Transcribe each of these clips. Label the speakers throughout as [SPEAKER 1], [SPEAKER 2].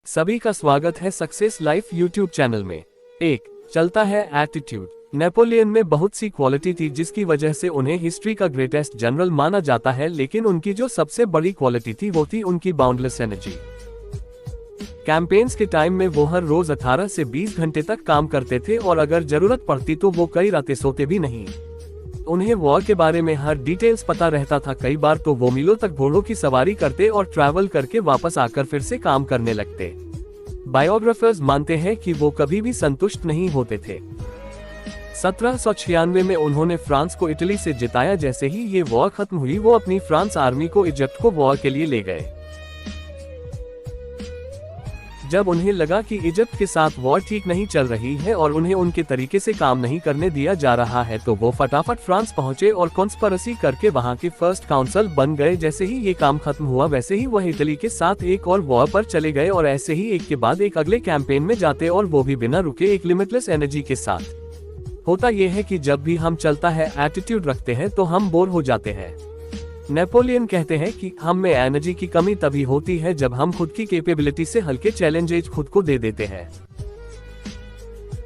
[SPEAKER 1] सभी का स्वागत है सक्सेस लाइफ यूट्यूब चैनल में। एक चलता है एटीट्यूड। नेपोलियन में बहुत सी क्वालिटी थी जिसकी वजह से उन्हें हिस्ट्री का ग्रेटेस्ट जनरल माना जाता है, लेकिन उनकी जो सबसे बड़ी क्वालिटी थी वो थी उनकी बाउंडलेस एनर्जी। कैंपेन्स के टाइम में वो हर रोज 18 से 20 घंटे तक काम करते थे और अगर जरूरत पड़ती तो वो कई रातें सोते भी नहीं। उन्हें वॉर के बारे में हर डिटेल्स पता रहता था। कई बार तो वो मीलों तक घोड़ों की सवारी करते और ट्रैवल करके वापस आकर फिर से काम करने लगते। बायोग्राफर्स मानते हैं कि वो कभी भी संतुष्ट नहीं होते थे। 1796 में उन्होंने फ्रांस को इटली से जिताया। जैसे ही ये वॉर खत्म हुई वो अपनी फ्रांस आर्मी को इजिप्ट को वॉर के लिए ले गए। जब उन्हें लगा कि इजिप्ट के साथ वॉर ठीक नहीं चल रही है और उन्हें उनके तरीके से काम नहीं करने दिया जा रहा है तो वो फटाफट फ्रांस पहुंचे और कॉन्स्पिरेसी करके वहां के फर्स्ट काउंसिल बन गए। जैसे ही ये काम खत्म हुआ वैसे ही वह इटली के साथ एक और वॉर पर चले गए और ऐसे ही एक के बाद एक अगले कैंपेन में जाते और वो भी बिना रुके एक लिमिटलेस एनर्जी के साथ। होता यह है कि जब भी हम चलता है एटीट्यूड रखते हैं तो हम बोर हो जाते हैं। नेपोलियन कहते हैं कि हम में एनर्जी की कमी तभी होती है जब हम खुद की कैपेबिलिटी से हल्के चैलेंजेस खुद को दे देते हैं।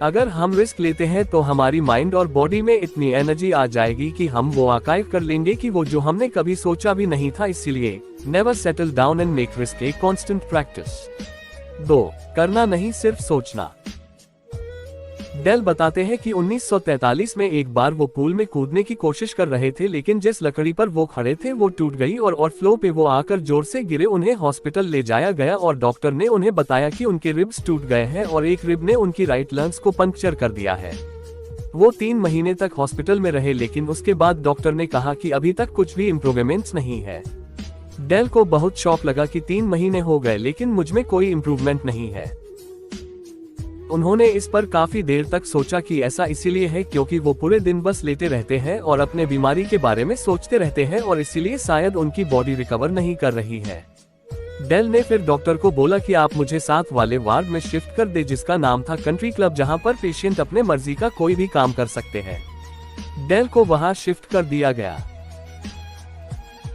[SPEAKER 1] अगर हम रिस्क लेते हैं तो हमारी माइंड और बॉडी में इतनी एनर्जी आ जाएगी कि हम वो अचीव कर लेंगे कि वो जो हमने कभी सोचा भी नहीं था। इसीलिए never settle down and make risk a constant practice. 2 करना नहीं सिर्फ सोचना। डेल बताते हैं कि 1943 में एक बार वो पूल में कूदने की कोशिश कर रहे थे, लेकिन जिस लकड़ी पर वो खड़े थे वो टूट गई और फ्लो पे वो आकर जोर से गिरे। उन्हें हॉस्पिटल ले जाया गया और डॉक्टर ने उन्हें बताया कि उनके रिब्स टूट गए हैं और एक रिब ने उनकी राइट लंग्स को पंक्चर कर दिया है। वो 3 महीने तक हॉस्पिटल में रहे, लेकिन उसके बाद डॉक्टर ने कहा कि अभी तक कुछ भी इम्प्रूवमेंट्स नहीं है। डेल को बहुत शॉक लगा कि 3 महीने हो गए लेकिन मुझमें कोई इम्प्रूवमेंट नहीं है। उन्होंने इस पर काफी देर तक सोचा कि ऐसा इसीलिए है क्योंकि वो पूरे दिन बस लेटे रहते हैं और अपने बीमारी के बारे में सोचते रहते हैं और इसीलिए शायद उनकी बॉडी रिकवर नहीं कर रही है। डेल ने फिर डॉक्टर को बोला कि आप मुझे 7 वाले वार्ड में शिफ्ट कर दे, जिसका नाम था कंट्री क्लब, जहां पर पेशेंट अपने मर्जी का कोई भी काम कर सकते हैं। डेल को वहां शिफ्ट कर दिया गया।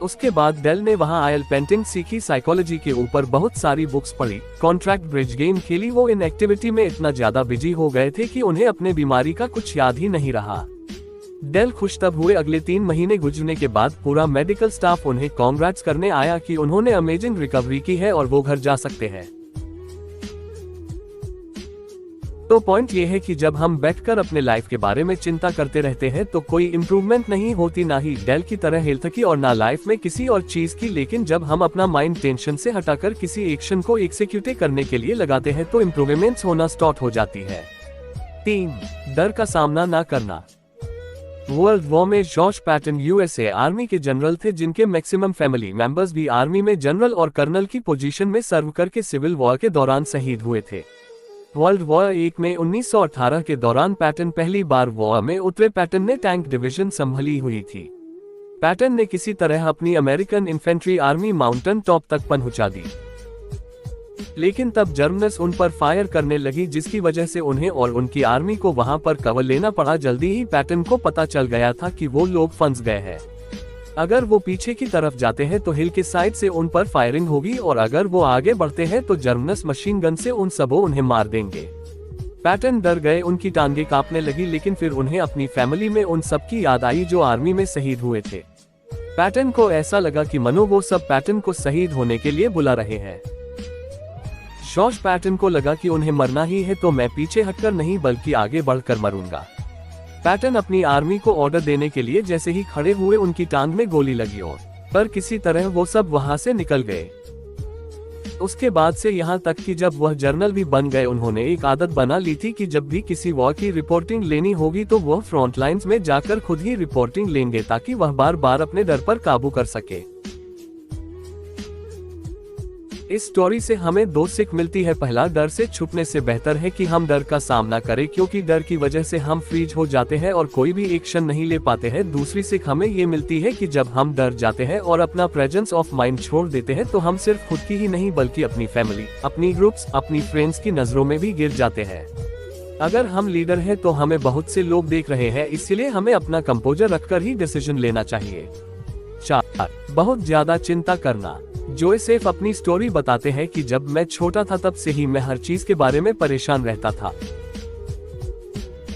[SPEAKER 1] उसके बाद डेल ने वहां ऑयल पेंटिंग सीखी, साइकोलॉजी के ऊपर बहुत सारी बुक्स पढ़ी, कॉन्ट्रैक्ट ब्रिज गेम खेली। वो इन एक्टिविटी में इतना ज्यादा बिजी हो गए थे कि उन्हें अपने बीमारी का कुछ याद ही नहीं रहा। डेल खुश तब हुए अगले 3 महीने गुजरने के बाद पूरा मेडिकल स्टाफ उन्हें कांग्रेट्स करने आया कि उन्होंने अमेजिंग रिकवरी की है और वो घर जा सकते हैं। तो पॉइंट ये है कि जब हम बैठकर अपने लाइफ के बारे में चिंता करते रहते हैं तो कोई इम्प्रूवमेंट नहीं होती, ना ही डेल की तरह हेल्थ की और ना लाइफ में किसी और चीज की। लेकिन जब हम अपना माइंड टेंशन से हटाकर किसी एक्शन को एग्जीक्यूट करने के लिए लगाते हैं तो इम्प्रूवमेंट्स होना स्टार्ट हो जाती है। 3 डर का सामना ना करना। वर्ल्ड वॉर में जॉर्ज पैटन यूएसए आर्मी के जनरल थे, जिनके मैक्सिमम फैमिली मेंबर्स भी आर्मी में जनरल और कर्नल की पोजीशन में सर्व करके सिविल वॉर के दौरान शहीद हुए थे। वर्ल्ड वॉर 1 में 1918 के दौरान पैटन पहली बार वॉर में उतरे। पैटन ने टैंक डिवीजन संभाली हुई थी। पैटन ने किसी तरह अपनी American infantry army mountain top तक पहुंचा दी, लेकिन तब जर्मन्स उन पर फायर करने लगी, जिसकी वजह से उन्हें और उनकी आर्मी को वहां पर कवर लेना पड़ा। जल्दी ही पैटन को पता चल गया था कि वो लोग फंस गए हैं। अगर वो पीछे की तरफ जाते हैं तो हिल के साइड से उन पर फायरिंग होगी और अगर वो आगे बढ़ते हैं तो जर्मन्स मशीन गन से उन सबों उन्हें मार देंगे। पैटन डर गए, उनकी टांगे कांपने लगी, लेकिन फिर उन्हें अपनी फैमिली में उन सब की याद आई जो आर्मी में शहीद हुए थे। पैटन को ऐसा लगा कि मनो वो सब पैटन को शहीद होने के लिए बुला रहे हैं। जॉर्ज पैटन को लगा कि उन्हें मरना ही है तो मैं पीछे हटकर नहीं बल्कि आगे बढ़कर मरूंगा। पैटन अपनी आर्मी को ऑर्डर देने के लिए जैसे ही खड़े हुए उनकी टांग में गोली लगी और पर किसी तरह वो सब वहां से निकल गए। उसके बाद से यहाँ तक कि जब वह जर्नल भी बन गए, उन्होंने एक आदत बना ली थी कि जब भी किसी वॉर की रिपोर्टिंग लेनी होगी तो वह फ्रंट लाइंस में जाकर खुद ही रिपोर्टिंग लेंगे ताकि वह बार बार अपने डर पर काबू कर सके। इस स्टोरी से हमें 2 सीख मिलती है। पहला, डर से छुपने से बेहतर है कि हम डर का सामना करें, क्योंकि डर की वजह से हम फ्रीज हो जाते हैं और कोई भी एक्शन नहीं ले पाते हैं। दूसरी सीख हमें ये मिलती है कि जब हम डर जाते हैं और अपना प्रेजेंस ऑफ माइंड छोड़ देते हैं तो हम सिर्फ खुद की ही नहीं बल्कि अपनी फैमिली, अपनी ग्रुप्स, अपनी फ्रेंड्स की नजरों में भी गिर जाते हैं। अगर हम लीडर हैं तो हमें बहुत से लोग देख रहे हैं, इसलिए हमें अपना कंपोजर रखकर ही डिसीजन लेना चाहिए। 4 बहुत ज्यादा चिंता करना। जोसेफ अपनी स्टोरी बताते हैं कि जब मैं छोटा था तब से ही मैं हर चीज के बारे में परेशान रहता था।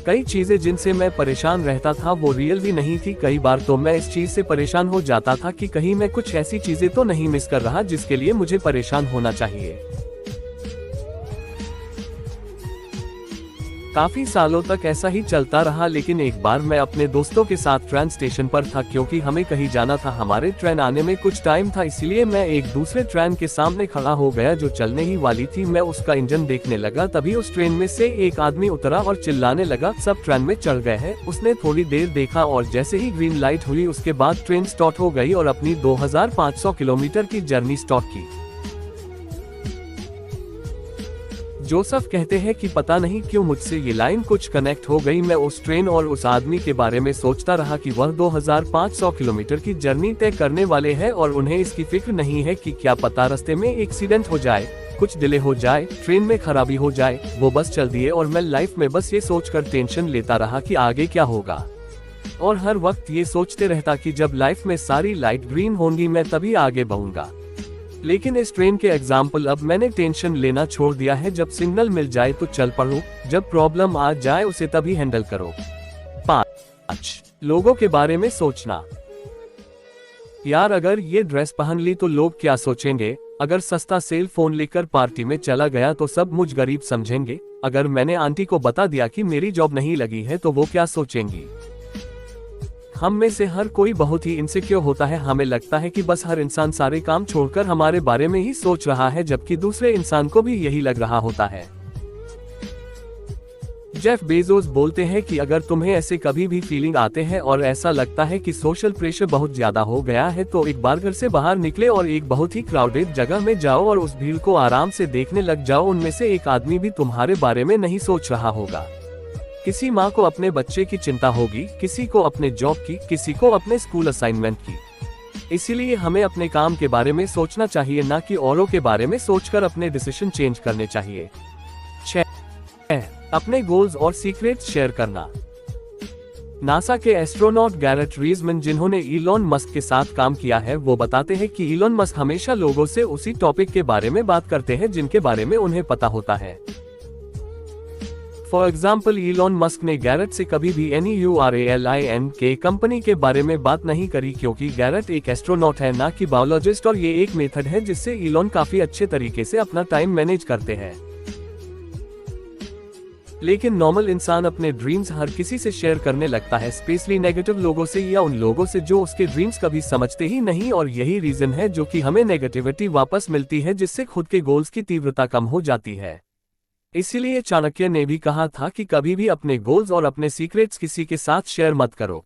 [SPEAKER 1] कई चीजें जिनसे मैं परेशान रहता था वो रियल भी नहीं थी। कई बार तो मैं इस चीज से परेशान हो जाता था कि कहीं मैं कुछ ऐसी चीजें तो नहीं मिस कर रहा जिसके लिए मुझे परेशान होना चाहिए। काफी सालों तक ऐसा ही चलता रहा, लेकिन एक बार मैं अपने दोस्तों के साथ ट्रेन स्टेशन पर था क्योंकि हमें कहीं जाना था। हमारे ट्रेन आने में कुछ टाइम था, इसलिए मैं एक दूसरे ट्रेन के सामने खड़ा हो गया जो चलने ही वाली थी। मैं उसका इंजन देखने लगा, तभी उस ट्रेन में से एक आदमी उतरा और चिल्लाने लगा, सब ट्रेन में चढ़ गए हैं। उसने थोड़ी देर देखा और जैसे ही ग्रीन लाइट हुई उसके बाद ट्रेन स्टार्ट हो गई और अपनी 2500 किलोमीटर की जर्नी स्टार्ट की। जोसेफ कहते हैं कि पता नहीं क्यों मुझसे ये लाइन कुछ कनेक्ट हो गई। मैं उस ट्रेन और उस आदमी के बारे में सोचता रहा कि वह 2500 किलोमीटर की जर्नी तय करने वाले हैं और उन्हें इसकी फिक्र नहीं है कि क्या पता रास्ते में एक्सीडेंट हो जाए, कुछ डिले हो जाए, ट्रेन में खराबी हो जाए। वो बस चल दिए और मैं लाइफ में बस ये सोचकर टेंशन लेता रहा कि आगे क्या होगा, और हर वक्त ये सोचते रहता कि जब लाइफ में सारी लाइट ग्रीन होंगी मैं तभी आगे बढ़ूंगा। लेकिन इस ट्रेन के एग्जाम्पल अब मैंने टेंशन लेना छोड़ दिया है। जब सिग्नल मिल जाए तो चल पड़ो, जब प्रॉब्लम आ जाए उसे तभी हैंडल करो। 5 लोगों के बारे में सोचना। यार अगर ये ड्रेस पहन ली तो लोग क्या सोचेंगे? अगर सस्ता सेल फोन लेकर पार्टी में चला गया तो सब मुझ गरीब समझेंगे। अगर मैंने आंटी को बता दिया कि मेरी जॉब नहीं लगी है तो वो क्या सोचेंगी? हम में से हर कोई बहुत ही इनसिक्योर होता है। हमें लगता है कि बस हर इंसान सारे काम छोड़कर हमारे बारे में ही सोच रहा है, जबकि दूसरे इंसान को भी यही लग रहा होता है। जेफ बेजोस बोलते हैं कि अगर तुम्हें ऐसे कभी भी फीलिंग आते हैं और ऐसा लगता है कि सोशल प्रेशर बहुत ज्यादा हो गया है तो एक बार घर से बाहर निकले और एक बहुत ही क्राउडेड जगह में जाओ और उस भीड़ को आराम से देखने लग जाओ। उनमें से एक आदमी भी तुम्हारे बारे में नहीं सोच रहा होगा। किसी माँ को अपने बच्चे की चिंता होगी, किसी को अपने जॉब की, किसी को अपने स्कूल असाइनमेंट की। इसीलिए हमें अपने काम के बारे में सोचना चाहिए, ना कि औरों के बारे में सोचकर अपने डिसीजन चेंज करने चाहिए। 6 अपने गोल्स और सीक्रेट्स शेयर करना। नासा के एस्ट्रोनॉट गैरेट रीजमैन, जिन्होंने इलॉन मस्क के साथ काम किया है, वो बताते हैं कि इलॉन मस्क हमेशा लोगों से उसी टॉपिक के बारे में बात करते हैं जिनके बारे में उन्हें पता होता है। फॉर एग्जाम्पल, इलॉन मस्क ने गैरेट से कभी भी NURALIN के कंपनी के बारे में बात नहीं करी क्योंकि गैरेट एक एस्ट्रोनॉट है, ना कि बायोलॉजिस्ट, और ये एक मेथड है जिससे इलॉन काफी अच्छे तरीके से अपना टाइम मैनेज करते हैं। लेकिन नॉर्मल इंसान अपने ड्रीम्स हर किसी से शेयर करने लगता है, स्पेशली नेगेटिव लोगों से या उन लोगों से जो उसके ड्रीम्स कभी समझते ही नहीं, और यही रीजन है जो कि हमें नेगेटिविटी वापस मिलती है, जिससे खुद के गोल्स की तीव्रता कम हो जाती है। इसीलिए चाणक्य ने भी कहा था कि कभी भी अपने गोल्स और अपने सीक्रेट्स किसी के साथ शेयर मत करो।